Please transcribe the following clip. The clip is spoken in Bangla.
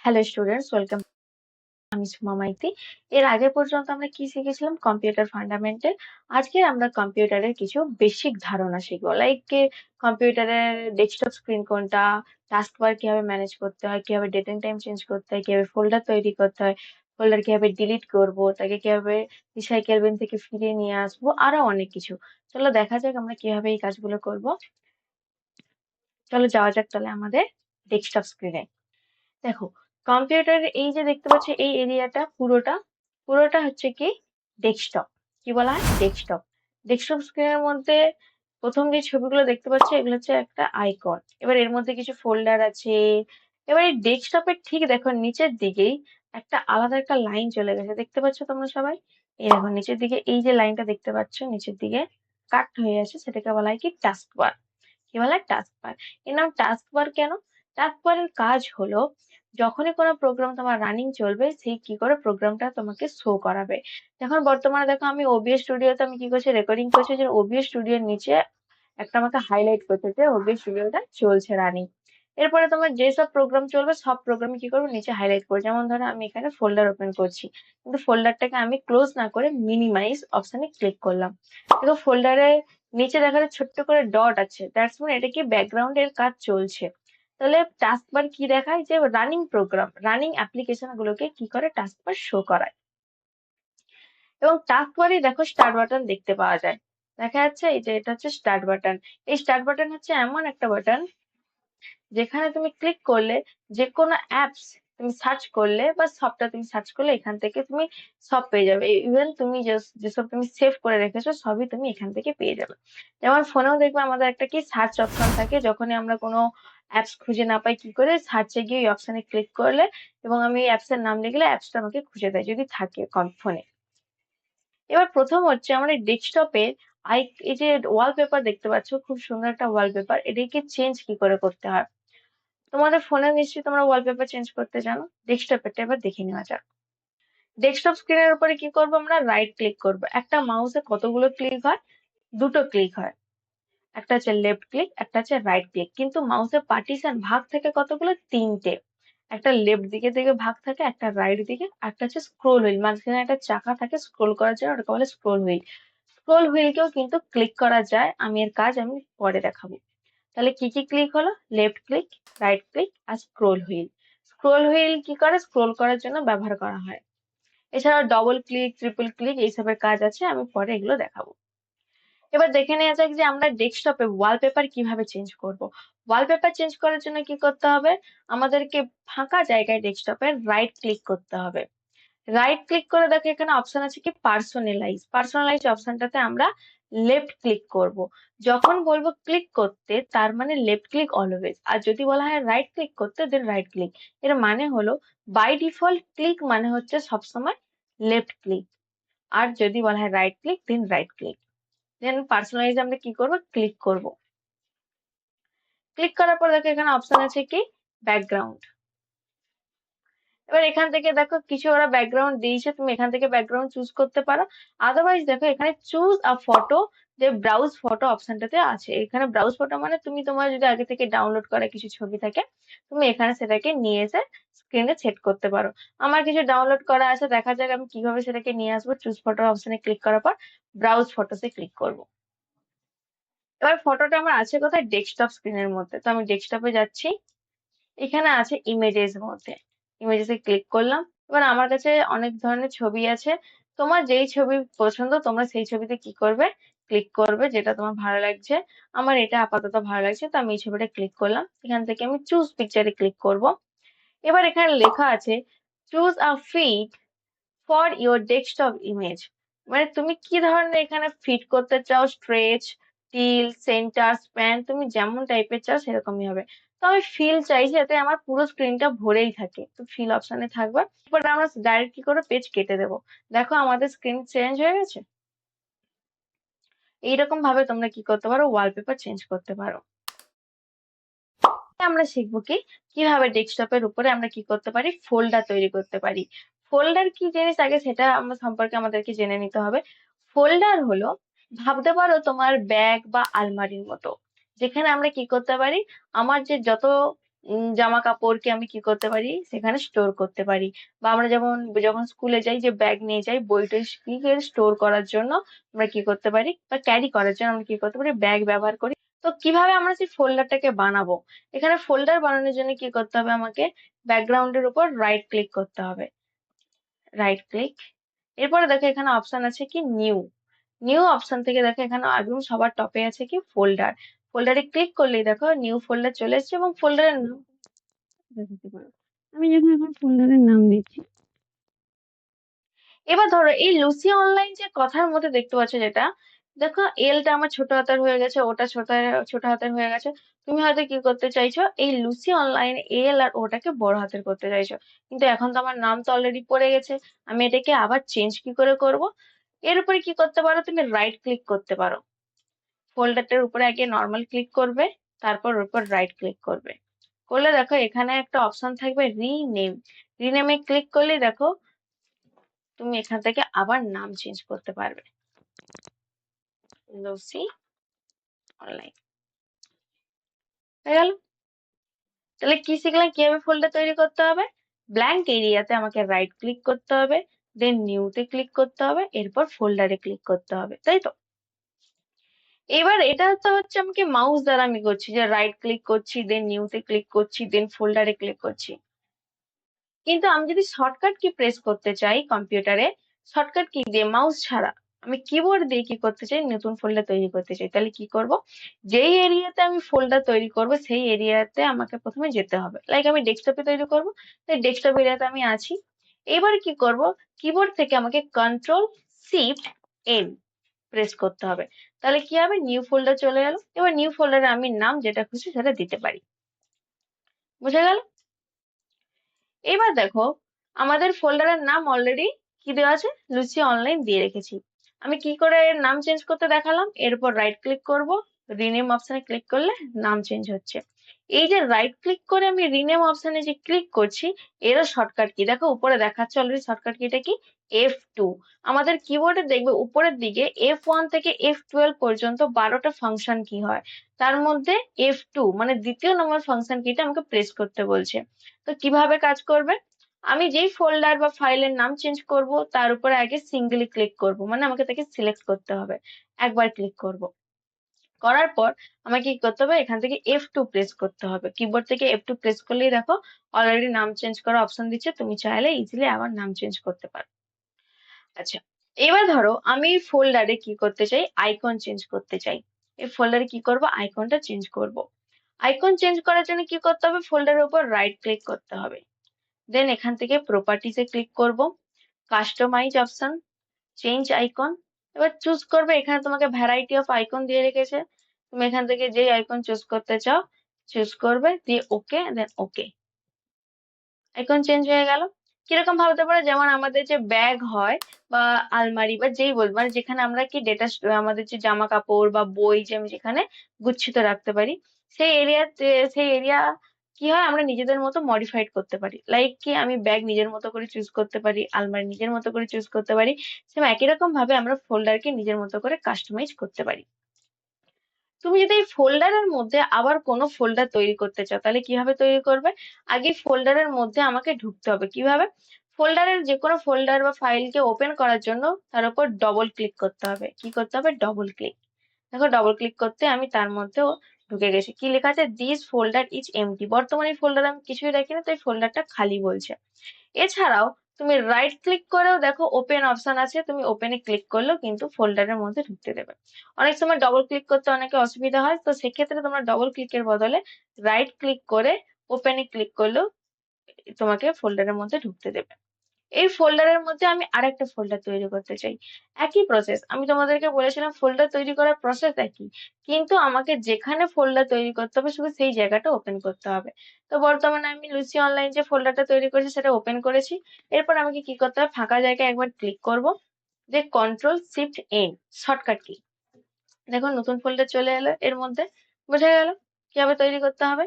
Hello students, welcome. আমি সুমা মাইতি। এর আগে পর্যন্ত আমরা কি শিখেছিলাম? Computer fundamental. আজকে আমরা কম্পিউটারের কিছু বেসিক ধারণা শিখবো, লাইক কম্পিউটারের ডেস্কটপ স্ক্রিন কোনটা, টাস্ক বার কিভাবে ম্যানেজ করতে হয়, কিভাবে ডেট এন্ড টাইম চেঞ্জ করতে হয়, কিভাবে ফোল্ডার তৈরি করতে হয়, ফোল্ডার কিভাবে ডিলিট করবো, তাকে কিভাবে রিসাইকেল বিন থেকে ফিরিয়ে নিয়ে আসবো, আরো অনেক কিছু। চলো দেখা যাক আমরা কিভাবে এই কাজগুলো করব। চলো যাওয়া যাক তাহলে আমাদের ডেস্কটপ স্ক্রিনে। দেখো, কম্পিউটার এই যে দেখতে পাচ্ছ এই এরিয়াটা পুরোটা পুরোটা হচ্ছে কি ডেস্কটপ। কি বলা হয়? ডেস্কটপ। ডেস্কটপ স্ক্রিনের মধ্যে প্রথম যে ছবিগুলো দেখতে পাচ্ছ এগুলো হচ্ছে একটা আইকন। এবার এর মধ্যে কিছু ফোল্ডার আছে। এবার এই ডেস্কটপের ঠিক দেখো নিচের দিকেই একটা আলাদা একটা লাইন চলে গেছে, দেখতে পাচ্ছ তোমরা সবাই? এই দেখো নিচের দিকে এই যে লাইনটা দেখতে পাচ্ছ নিচের দিকে কাট হয়ে আছে, সেটাকে বলা হয় কি টাস্ক বার। কি বলা হয়? টাস্ক বার। এর নাম টাস্ক বার কেন? টাস্ক বারের কাজ হলো যখনই কোনো প্রোগ্রাম তোমার রানিং চলবে সেই কি করে প্রোগ্রামটা তোমাকে শো করাবে। এখন বর্তমানে দেখো আমি ওবিএস স্টুডিওতে আমি কি করছি, রেকর্ডিং করছি, যে ওবিএস স্টুডিওর নিচে একটা আমাকে হাইলাইট করতে যে ওবিএস স্টুডিওটা চলছে রানিং। এরপরে তোমার যেসব প্রোগ্রাম চলবে সব প্রোগ্রাম কি করবো নিচে হাইলাইট করবো। যেমন ধরো আমি এখানে ফোল্ডার ওপেন করছি, কিন্তু ফোল্ডারটাকে আমি ক্লোজ না করে মিনিমাইজ অপশনে ক্লিক করলাম। দেখো ফোল্ডারের নিচে দেখা যাচ্ছে ছোট্ট করে ডট আছে, দ্যাটস মিন এটা কি ব্যাকগ্রাউন্ডের কাজ চলছে। তাহলে টাস্ক বার কি দেখায়? যে রানিং প্রোগ্রাম, রানিং অ্যাপ্লিকেশন গুলোকে কি করে টাস্ক বার শো করায়। এবং টাস্ক বারে দেখো স্টার্ট বাটন দেখতে পাওয়া যায়, দেখা যাচ্ছে এই যে এটা হচ্ছে স্টার্ট বাটন। এই স্টার্ট বাটন হচ্ছে এমন একটা বাটন যেখানে তুমি ক্লিক করলে যে কোনো অ্যাপস তুমি সার্চ করলে বা সবটা তুমি সার্চ করলে এখান থেকে তুমি সব পেয়ে যাবে। ইভেন তুমি যেসব তুমি সেভ করে রেখেছো সবই তুমি এখান থেকে পেয়ে যাবে। যেমন ফোনেও দেখবে আমাদের একটা কি সার্চ অপশন থাকে, যখনই আমরা কোনো অ্যাপস খুঁজে না পাই কি করে সার্চে গিয়ে ওই অপশনে ক্লিক করলে এবং আমি অ্যাপস এর নাম লিখলে অ্যাপসটা আমাকে খুঁজে দেয় যদি থাকে কম ফোনে। এবার প্রথম হচ্ছে আমার এই ডেস্কটপের এই যে ওয়ালপেপার দেখতে পাচ্ছ, খুব সুন্দর একটা ওয়ালপেপার, এটাকে চেঞ্জ কি করে করতে হয়। তোমাদের ফোনে নিশ্চয়ই তোমরা ওয়ালপেপার চেঞ্জ করতে জানো, ডেস্কটপেরটা এবার দেখে নেওয়া যাক। ডেস্কটপ স্ক্রিনের উপরে কি করবো? আমরা রাইট ক্লিক করবো। একটা মাউসে কতগুলো ক্লিক হয়? দুটো ক্লিক হয়। একটা হচ্ছে লেফট ক্লিক, একটা হচ্ছে রাইট ক্লিক। কিন্তু মাউসের পার্টিশন ভাগ থাকে কতগুলো? তিনটে। একটা লেফট দিকে দিকে ভাগ থাকে, একটা রাইট দিকে, একটা হচ্ছে স্ক্রোল হুইল, মাঝখানে একটা চাকা থাকে স্ক্রোল করার জন্য, ওটাকে বলে স্ক্রোল হুইল। স্ক্রোল হুইলকেও কিন্তু ক্লিক করা যায়, এর কাজ আমি পরে দেখাবো। তাহলে কি কি ক্লিক হলো? লেফট ক্লিক, রাইট ক্লিক আর স্ক্রোল হুইল। স্ক্রোল হুইল কি করে? স্ক্রোল করার জন্য ব্যবহার করা হয়। এছাড়াও ডবল ক্লিক, ট্রিপল ক্লিক এইসবের কাজ আছে, আমি পরে এগুলো দেখাবো। এবার দেখে নেওয়া যাক যে আমরা ডেস্কটপে ওয়ালপেপার কিভাবে চেঞ্জ করব। ওয়ালপেপার চেঞ্জ করার জন্য কি করতে হবে? আমাদেরকে ফাঁকা জায়গায় ডেস্কটপে রাইট ক্লিক করতে হবে। রাইট ক্লিক করে দেখো এখানে অপশন আছে কি পার্সোনালাইজ। পার্সোনালাইজ অপশনটাতে আমরা লেফট ক্লিক করব। যখন বলবো ক্লিক করতে তার মানে লেফট ক্লিক অলওয়েজ, আর যদি বলা হয় রাইট ক্লিক করতে দেন রাইট ক্লিক। এর মানে হলো বাই ডিফল্ট ক্লিক মানে হচ্ছে সবসময় লেফট ক্লিক, আর যদি বলা হয় রাইট ক্লিক দেন রাইট ক্লিক। দেন পার্সোনালাইজ আমরা কি করব? ক্লিক করব। ক্লিক করার পর দেখো এখানে অপশন আছে কি ব্যাকগ্রাউন্ড। এবার এখান থেকে দেখো কিছু ওরা ব্যাকগ্রাউন্ড দিয়েছে, তুমি এখান থেকে ব্যাকগ্রাউন্ড চুজ করতে পারো। আদারওয়াইজ দেখো এখানে চুজ আ ফটো, যে ব্রাউজ ফটো অপশনটাতে আছে। এখানে ব্রাউজ ফটো মানে তুমি তোমার যদি আগে থেকে ডাউনলোড করা কিছু ছবি থাকে তুমি এখানে সেটাকে নিয়ে এসে স্ক্রিনে সেট করতে পারো। আমার কিছু ডাউনলোড করা আছে, দেখা যাক আমি কিভাবে সেটাকে নিয়ে আসবো। চুজ ফটো অপশনে ক্লিক করার পর ব্রাউজ ফটোসে ক্লিক করবো। এবার ফটোটা আমার আছে কোথায়? ডেস্কটপ স্ক্রিনের মধ্যে। তো আমি ডেস্কটপে যাচ্ছি, এখানে আছে ইমেজেস মধ্যে, ইমেজেসে ক্লিক করলাম। এবার আমার কাছে অনেক ধরনের ছবি আছে, তোমার যেই ছবি পছন্দ তোমরা সেই ছবিতে কি করবে? ক্লিক করবে, যেটা তোমার ভালো লাগছে। আমার এটা আপাতত ভালো লাগছে তো আমি এই ছবিটা ক্লিক করলাম। এখান থেকে আমি চুজ পিকচারে ক্লিক করব। এবার এখানে লেখা আছে choose a fit for your desktop image. মানে তুমি কি ধরনের এখানে ফিট করতে চাও, স্ট্রেচ, টিল, সেন্টার, স্প্যান, তুমি যেমন টাইপের চাও সেরকমই হবে। তো আমি ফিল চাইছি যাতে আমার পুরো স্ক্রিনটা ভরেই থাকে, তো ফিল অপশনে থাকবে। এরপর আমরা ডাইরেক্ট কি করে পেজ কেটে দেবো। দেখো আমাদের স্ক্রিন চেঞ্জ হয়ে গেছে। এইরকম ভাবে তোমরা কি করতে পারো? ওয়ালপেপার চেঞ্জ করতে পারো। আমরা শিখবো কি কিভাবে ডেস্কটপের উপরে আমরা কি করতে পারি? ফোল্ডার তৈরি করতে পারি। ফোল্ডার কি জিনিস আগে সেটা আমরা সম্পর্কে আমাদেরকে জেনে নিতে হবে। ফোল্ডার হলো, ভাবতে পারো তোমার ব্যাগ বা আলমারির মতো, যেখানে আমরা কি করতে পারি আমার যে যত জামা কাপড়কে আমি কি করতে পারি সেখানে স্টোর করতে পারি। বা আমরা যেমন যখন স্কুলে যাই যে ব্যাগ নিয়ে যাই বইটা স্টোর করার জন্য আমরা কি করতে পারি বা ক্যারি করার জন্য আমরা কি করতে পারি ব্যাগ ব্যবহার করি। তো কিভাবে আমরা সেই ফোল্ডারটাকে বানাবো, এখানে ফোল্ডার বানানোর জন্য কি করতে হবে, আমাকে ব্যাকগ্রাউন্ডের উপর রাইট ক্লিক করতে হবে, রাইট ক্লিক। এরপরে দেখো এখানে অপশন আছে কি নিউ, নিউ অপশন থেকে দেখো এখানে একদম সবার টপে আছে কি ফোল্ডার, ফোল্ডারে ক্লিক করলেই দেখো নিউ ফোল্ডার চলে এসেছে এবং ফোল্ডারের নাম দিতে পারো। আমি যখন এখন ফোল্ডারের নাম দিচ্ছি, এবার ধরো এই লুসি অনলাইন যে কথার মধ্যে দেখতে পাচ্ছ যেটা, দেখো এলটা আমার ছোট হাতের হয়ে গেছে, ওটা ছোট হাতের হয়ে গেছে। তুমি হয়তো কি করতে চাইছো এই লুসি অনলাইন এল আর ওটাকে বড় হাতের করতে চাইছো, কিন্তু এখন তো আমার নাম তো অলরেডি পড়ে গেছে, আমি এটাকে আবার চেঞ্জ কি করে করব। এর উপরে কি করতে পারো, তুমি রাইট ক্লিক করতে পারো, ফোল্ডারটার উপরে আগে নর্মাল ক্লিক করবে, তারপর ওর উপর রাইট ক্লিক করবে, করলে দেখো এখানে একটা অপশন থাকবে রিনেম, রিনেমে ক্লিক করলে দেখো তুমি এখান থেকে আবার নাম চেঞ্জ করতে পারবে, লুসি অনলাইন হয়ে গেল। তাহলে কি শিখলাম, কিভাবে ফোল্ডার তৈরি করতে হবে, ব্ল্যাঙ্ক এরিয়াতে আমাকে রাইট ক্লিক করতে হবে, দেন নিউতে ক্লিক করতে হবে, এরপর ফোল্ডারে ক্লিক করতে হবে, তাই তো। এবার এটা তো হচ্ছে আমাকে মাউস দ্বারা আমি করছি, যে রাইট ক্লিক করছি, দেন নিউতে ক্লিক করছি, দেন ফোল্ডারে ক্লিক করছি। কিন্তু আমি যদি শর্টকাট কি প্রেস করতে চাই কম্পিউটারে, শর্টকাট কি দিয়ে মাউস ছাড়া আমি কিবোর্ড দিয়ে কি করতে চাই, নতুন ফোল্ডার তৈরি করতে চাই, তাহলে কি করব, যেই এরিয়াতে আমি ফোল্ডার তৈরি করব সেই এরিয়াতে আমাকে প্রথমে যেতে হবে, লাইক আমি ডেস্কটপে তৈরি করব, তাই ডেস্কটপ এরিয়াতে আমি আছি। এবার কি করব, কিবোর্ড থেকে আমাকে কন্ট্রোল শিফট এন প্রেস করতে হবে, তাহলে কি হবে, নিউ ফোল্ডার চলে গেল। এবার নিউ ফোল্ডারে আমি নাম যেটা খুশি সেটা দিতে পারি, বুঝে গেল। এবার দেখো আমাদের ফোল্ডারের নাম অলরেডি কি দেওয়া আছে, লুসি অনলাইন দিয়ে রেখেছি। আমি কি করে এর নাম চেঞ্জ করতে দেখালাম, এরপর রাইট ক্লিক করব, রিনেম অপশনে ক্লিক করলে নাম চেঞ্জ হচ্ছে। এই যে রাইট ক্লিক করে আমি রিনেম অপশনে যে ক্লিক করছি, এরও শর্টকাট কি দেখো উপরে দেখাচ্ছে অলরেডি, শর্টকাট কিটা কি F2। আমাদের কিবোর্ডে দেখবে উপরের দিকে F1 থেকে F12 পর্যন্ত 12টা ফাংশন কি হয়, তার মধ্যে F2 মানে দ্বিতীয় নম্বর ফাংশন কিটা আমাকে প্রেস করতে বলছে। তো কিভাবে কাজ করবে, আমি যেই ফোল্ডার বা ফাইলের নাম চেঞ্জ করব তার উপরে আগে সিঙ্গেলি ক্লিক করব, মানে আমাকে তাকে সিলেক্ট করতে হবে, একবার ক্লিক করব, করার পর আমাকে কি করতে হবে, এখান থেকে F2 প্রেস করতে হবে, কিবোর্ড থেকে F2 প্রেস করলেই দেখো অলরেডি নাম চেঞ্জ করার অপশন দিচ্ছে, তুমি চাইলে ইজিলি আবার নাম চেঞ্জ করতে পারো। আচ্ছা, এবার ধরো আমি ফোল্ডারে কি করতে চাই, আইকন চেঞ্জ করতে চাই, এই ফোল্ডারে কি করব, আইকনটা চেঞ্জ করব। আইকন চেঞ্জ করার জন্য কি করতে হবে, ফোল্ডারের উপর রাইট ক্লিক করতে হবে, দেন এখান থেকে প্রপার্টিসে ক্লিক করব, কাস্টমাইজ অপশন, চেঞ্জ আইকন, এবার চুজ করবে, এখানে তোমাকে ভ্যারাইটি অফ আইকন দিয়ে রেখেছে, তুমি এখান থেকে যে আইকন চুজ করতে চাও চুজ করবে, দিয়ে ওকে, দেন ওকে, আইকন চেঞ্জ হয়ে গেল। কিরকম ভাবতে পারো, যেমন আমাদের যে ব্যাগ হয় বা আলমারি বা যেই বল মানে যেখানে আমরা কি ডেটা, আমাদের যে জামা কাপড় বা বই যে আমি যেখানে গুচ্ছিত রাখতে পারি, সেই এরিয়াতে সেই এরিয়া কি হয় আমরা নিজেদের মতো মডিফাইড করতে পারি, লাইক কি আমি ব্যাগ নিজের মতো করে চুজ করতে পারি, আলমারি নিজের মতো করে চুজ করতে পারি, সেম একই রকম ভাবে আমরা ফোল্ডারকে নিজের মতো করে কাস্টমাইজ করতে পারি। তুমি যদি এই ফোল্ডারের মধ্যে আবার কোনো ফোল্ডার তৈরি করতে চাও তাহলে কিভাবে তৈরি করবে, আগে ফোল্ডারের মধ্যে আমাকে ঢুকতে হবে, কিভাবে, ফোল্ডারের যে কোনো ফোল্ডার বা ফাইলকে ওপেন করার জন্য তার উপর ডবল ক্লিক করতে হবে, কি করতে হবে, ডবল ক্লিক। দেখো ডবল ক্লিক করতে আমি তার মধ্যেও ঢুকে গেছি, কি লেখা আছে, দিস ফোল্ডার ইজ এমটি, বর্তমানে এই ফোল্ডারে আমি কিছুই রাখিনি তো এই ফোল্ডারটা খালি বলছে। এছাড়াও তুমি রাইট ক্লিক করেও দেখো ওপেন অপশন আছে, তুমি ওপেনে ক্লিক করলেও কিন্তু ফোল্ডারের মধ্যে ঢুকতে দেবে। অনেক সময় ডবল ক্লিক করতে অনেকে অসুবিধা হয়, তো সেক্ষেত্রে তোমরা ডবল ক্লিকের বদলে রাইট ক্লিক করে ওপেনে ক্লিক করলেও তোমাকে ফোল্ডারের মধ্যে ঢুকতে দেবে। এই ফোল্ডারের মধ্যে আমি আরেকটা ফোল্ডার তৈরি করতে চাই, একই প্রসেস, আমি তোমাদেরকে বলেছিলাম ফোল্ডার তৈরি করার প্রসেস একই, কিন্তু আমাকে যেখানে ফোল্ডার তৈরি করতে হবে শুধু সেই জায়গাটা ওপেন করতে হবে। তো বর্তমানে আমি লুসি অনলাইন যে ফোল্ডারটা তৈরি করেছি সেটা ওপেন করেছি, এরপর আমাকে কি করতে হবে, ফাঁকা জায়গায় একবার ক্লিক করব, যে control shift N shortcut key, দেখো নতুন ফোল্ডার চলে এলো এর মধ্যে, বোঝা গেল কিভাবে তৈরি করতে হবে।